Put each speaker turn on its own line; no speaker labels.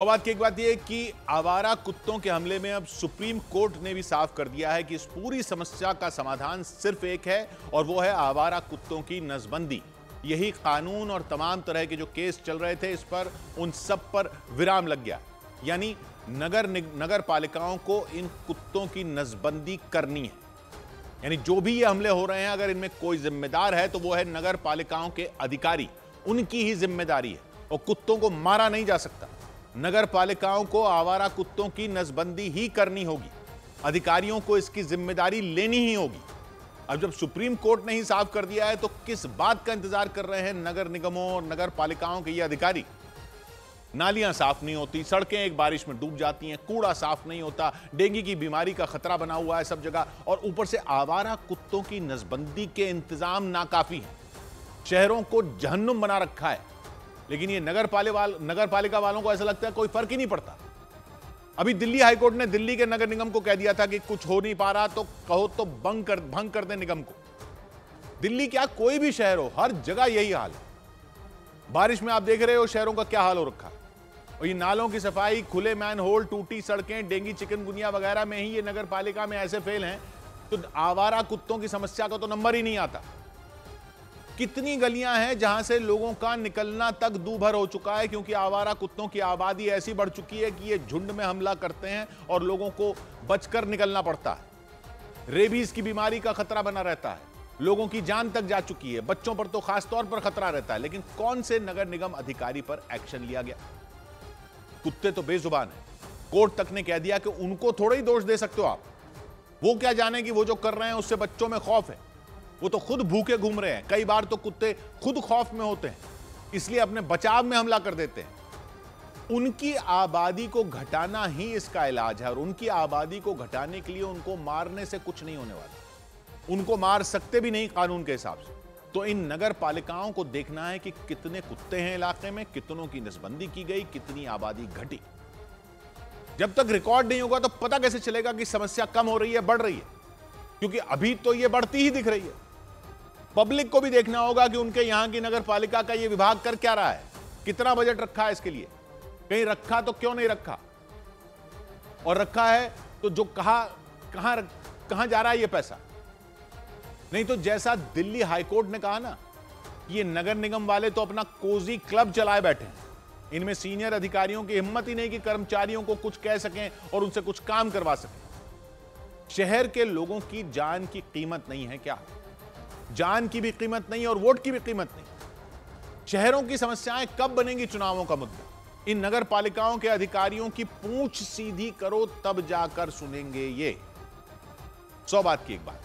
और बात की एक बात यह है कि आवारा कुत्तों के हमले में अब सुप्रीम कोर्ट ने भी साफ कर दिया है कि इस पूरी समस्या का समाधान सिर्फ एक है और वो है आवारा कुत्तों की नसबंदी। यही कानून और तमाम तरह के जो केस चल रहे थे इस पर उन सब पर विराम लग गया। यानी नगर पालिकाओं को इन कुत्तों की नसबंदी करनी है। यानी जो भी ये हमले हो रहे हैं अगर इनमें कोई जिम्मेदार है तो वो है नगर पालिकाओं के अधिकारी, उनकी ही जिम्मेदारी है और कुत्तों को मारा नहीं जा सकता। नगर पालिकाओं को आवारा कुत्तों की नसबंदी ही करनी होगी, अधिकारियों को इसकी जिम्मेदारी लेनी ही होगी। अब जब सुप्रीम कोर्ट ने ही साफ कर दिया है तो किस बात का इंतजार कर रहे हैं नगर निगमों और नगर पालिकाओं के ये अधिकारी। नालियां साफ नहीं होती, सड़कें एक बारिश में डूब जाती हैं, कूड़ा साफ नहीं होता, डेंगू की बीमारी का खतरा बना हुआ है सब जगह, और ऊपर से आवारा कुत्तों की नसबंदी के इंतजाम नाकाफी हैं। शहरों को जहन्नुम बना रखा है। लेकिन ये नगर पालिका वालों को ऐसा लगता है कोई फर्क ही नहीं पड़ता। अभी दिल्ली हाईकोर्ट ने दिल्ली के नगर निगम को कह दिया था कि कुछ हो नहीं पा रहा तो कहो तो भंग कर दे निगम को। दिल्ली क्या कोई भी शहर हो, हर जगह यही हाल है। बारिश में आप देख रहे हो शहरों का क्या हाल हो रखा है। और ये नालों की सफाई, खुले मैन होल, टूटी सड़कें, डेंगू चिकनगुनिया वगैरह में ही ये नगर पालिका में ऐसे फेल हैं तो आवारा कुत्तों की समस्या का तो नंबर ही नहीं आता। कितनी गलियां हैं जहां से लोगों का निकलना तक दूभर हो चुका है क्योंकि आवारा कुत्तों की आबादी ऐसी बढ़ चुकी है कि ये झुंड में हमला करते हैं और लोगों को बचकर निकलना पड़ता है। रेबीज की बीमारी का खतरा बना रहता है, लोगों की जान तक जा चुकी है, बच्चों पर तो खास तौर पर खतरा रहता है। लेकिन कौन से नगर निगम अधिकारी पर एक्शन लिया गया? कुत्ते तो बेजुबान है। कोर्ट तक ने कह दिया कि उनको थोड़ा ही दोष दे सकते हो आप। वो क्या जाने कि वो जो कर रहे हैं उससे बच्चों में खौफ है, वो तो खुद भूखे घूम रहे हैं। कई बार तो कुत्ते खुद खौफ में होते हैं, इसलिए अपने बचाव में हमला कर देते हैं। उनकी आबादी को घटाना ही इसका इलाज है और उनकी आबादी को घटाने के लिए उनको मारने से कुछ नहीं होने वाला। उनको मार सकते भी नहीं कानून के हिसाब से। तो इन नगर पालिकाओं को देखना है कि कितने कुत्ते हैं इलाके में, कितनों की नसबंदी की गई, कितनी आबादी घटी। जब तक रिकॉर्ड नहीं होगा तो पता कैसे चलेगा कि समस्या कम हो रही है, बढ़ रही है? क्योंकि अभी तो ये बढ़ती ही दिख रही है। पब्लिक को भी देखना होगा कि उनके यहां की नगर पालिका का ये विभाग कर क्या रहा है, कितना बजट रखा है इसके लिए, कहीं रखा तो क्यों नहीं रखा, और रखा है तो जो कहां जा रहा है ये पैसा। नहीं तो जैसा दिल्ली हाईकोर्ट ने कहा ना, ये नगर निगम वाले तो अपना कोजी क्लब चलाए बैठे हैं। इनमें सीनियर अधिकारियों की हिम्मत ही नहीं कि कर्मचारियों को कुछ कह सकें और उनसे कुछ काम करवा सकें। शहर के लोगों की जान की कीमत नहीं है क्या? जान की भी कीमत नहीं और वोट की भी कीमत नहीं। शहरों की समस्याएं कब बनेंगी चुनावों का मुद्दा? इन नगर पालिकाओं के अधिकारियों की पूंछ सीधी करो तब जाकर सुनेंगे ये। 100 बात की एक बात।